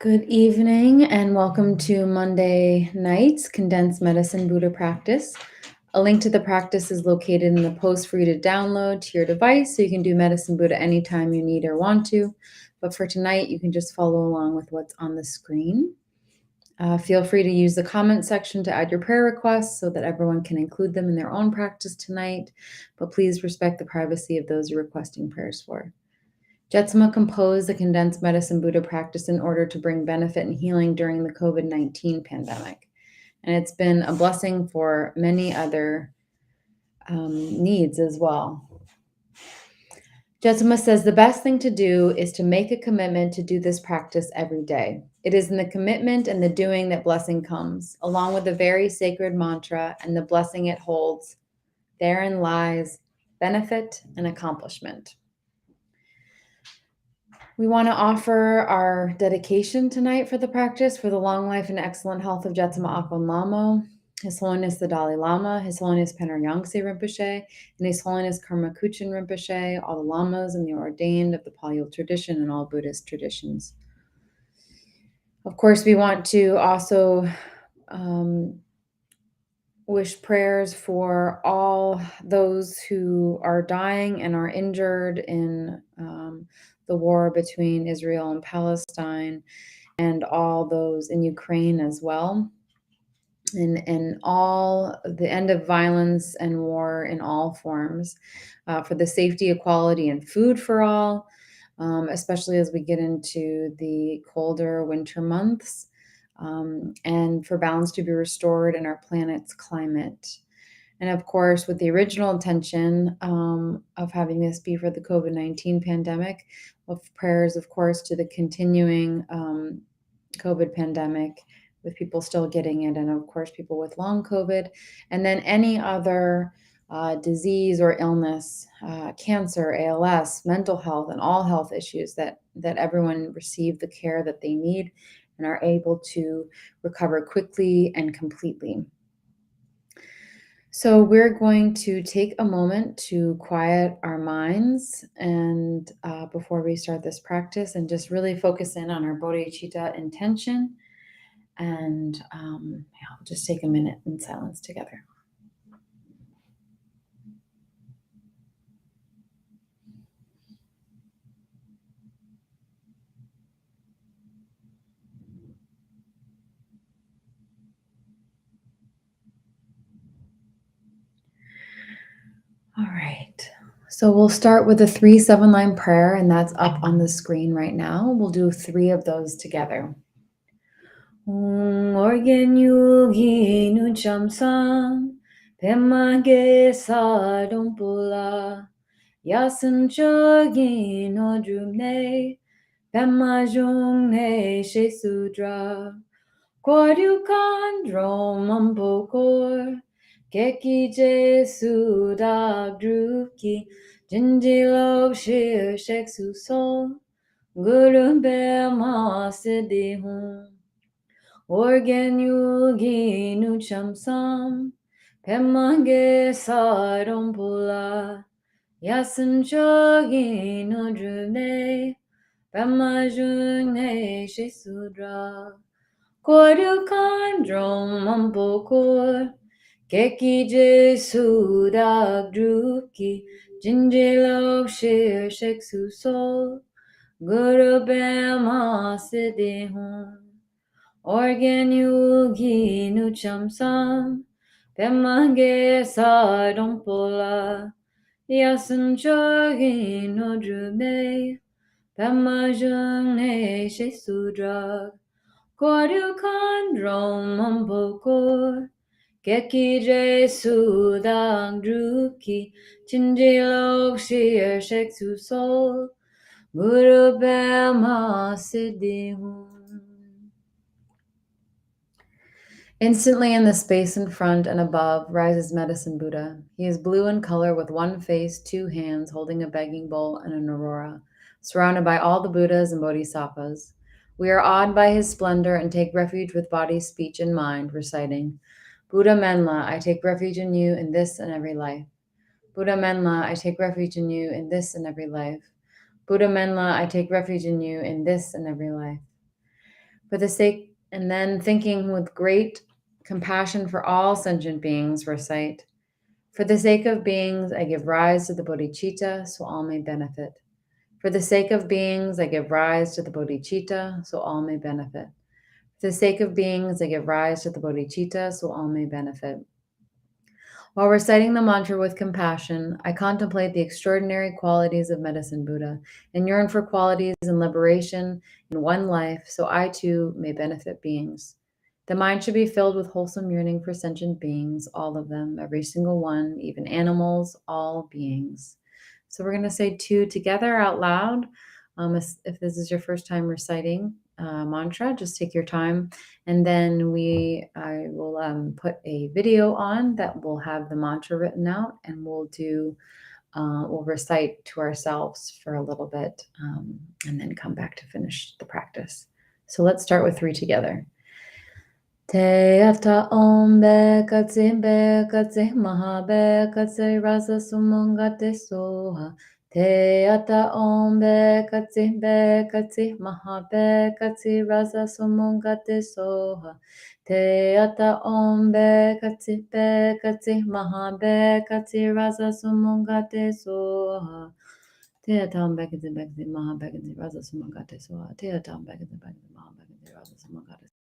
Good evening and welcome to Monday night's Condensed Medicine Buddha practice. A link to the practice is located in the post for you to download to your device so you can do Medicine Buddha anytime you need or want to. But for tonight, you can just follow along with what's on the screen. Feel free to use the comment section to add your prayer requests so that everyone can include them in their own practice tonight. But please respect the privacy of those you're requesting prayers for. Jetsama composed the Condensed Medicine Buddha practice in order to bring benefit and healing during the COVID-19 pandemic. And it's been a blessing for many other needs as well. Jetsama says the best thing to do is to make a commitment to do this practice every day. It is in the commitment and the doing that blessing comes, along with the very sacred mantra and the blessing it holds. Therein lies benefit and accomplishment. We want to offer our dedication tonight for the practice for the long life and excellent health of Jetsama Akon Lamo, His Holiness the Dalai Lama, His Holiness Panur Yangtze Rinpoche, and His Holiness Karma Kuchen Rinpoche, all the lamas and the ordained of the Pali tradition and all Buddhist traditions. Of course, we want to also wish prayers for all those who are dying and are injured in the war between Israel and Palestine, and all those in Ukraine as well, and all the end of violence and war in all forms, for the safety, equality, and food for all, especially as we get into the colder winter months, and for balance to be restored in our planet's climate. And of course, with the original intention of having this be for the COVID-19 pandemic, with prayers, of course, to the continuing COVID pandemic, with people still getting it, and of course, people with long COVID, and then any other disease or illness, cancer, ALS, mental health, and all health issues, that everyone receive the care that they need and are able to recover quickly and completely. So we're going to take a moment to quiet our minds and before we start this practice, and just really focus in on our bodhicitta intention, and I'll just take a minute in silence together. All right. So we'll start with a 3 7-line prayer, and that's up on the screen right now. We'll do 3 of those together. Organ yugi nu chamsam, pemage sa dompula, yasun chogi no drumne, pemajung ne shesudra, kordukan drom ampokor, keki jesu dag druki, jinjilo shir sheksu sol, guru bema siddhihum. Organ yugi nu chamsam, pemage saram pula, yasan chogi no drune, pemajun ne shesudra, kordu kandrom ampokor, keki jesu dag druki, jinjelo shir sheksu sol, guru bema siddhihum. Organ yugi nu chamsam, pemage sa dompola, yasan chogi no drume, pemajung ne shesudra, kordu kandrom ampokor, keki jesu dang druki, chinjilo shir sheksu sol, guru bema siddhihum. Instantly in the space in front and above rises Medicine Buddha. He is blue in color with one face, 2 hands, holding a begging bowl and an aurora, surrounded by all the Buddhas and Bodhisattvas. We are awed by his splendor and take refuge with body, speech, and mind, reciting, Buddha Menla, I take refuge in you in this and every life. Buddha Menla, I take refuge in you in this and every life. Buddha Menla, I take refuge in you in this and every life. For the sake, and then thinking with great compassion for all sentient beings, recite, for the sake of beings, I give rise to the bodhicitta, so all may benefit. For the sake of beings, I give rise to the bodhicitta, so all may benefit. For the sake of beings, I give rise to the bodhicitta, so all may benefit. While reciting the mantra with compassion, I contemplate the extraordinary qualities of Medicine Buddha and yearn for qualities and liberation in one life so I too may benefit beings. The mind should be filled with wholesome yearning for sentient beings, all of them, every single one, even animals, all beings. So we're going to say two together out loud. If this is your first time reciting mantra, just take your time, and then I will put a video on that will have the mantra written out, and we'll recite to ourselves for a little bit, and then come back to finish the practice. So let's start with three together. Te ata om be maha be rasa sumunga te soha. Te ata om be maha be rasa sumunga te soha. Te ata om be maha be rasa sumunga te soha. Te ata om be maha be rasa sumunga te soha. Te ata om be maha be rasa sumunga te soha.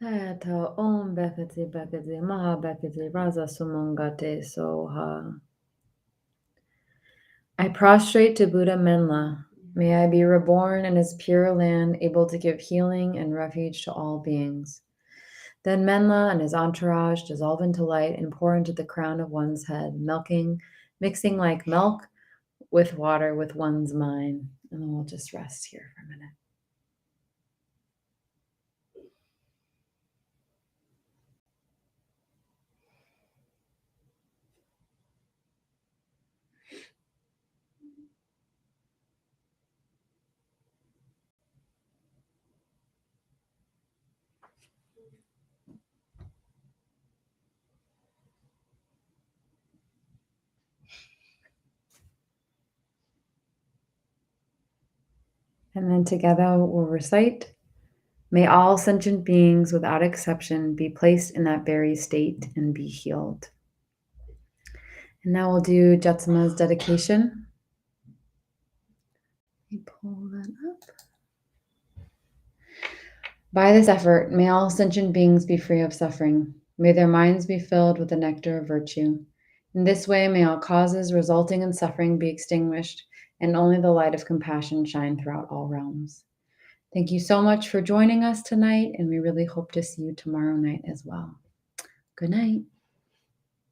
Hayata Om Bekati Bekati Maha Bekati Raza Sumangate Soha. I prostrate to Buddha Menla. May I be reborn in his pure land, able to give healing and refuge to all beings. Then Menla and his entourage dissolve into light and pour into the crown of one's head, mixing like milk with water with one's mind. And then we'll just rest here for a minute. And then together we'll recite, may all sentient beings without exception be placed in that very state and be healed. And now we'll do Jetsama's dedication. Let me pull that up. By this effort, may all sentient beings be free of suffering. May their minds be filled with the nectar of virtue. In this way, may all causes resulting in suffering be extinguished, and only the light of compassion shine throughout all realms. Thank you so much for joining us tonight, and we really hope to see you tomorrow night as well. Good night.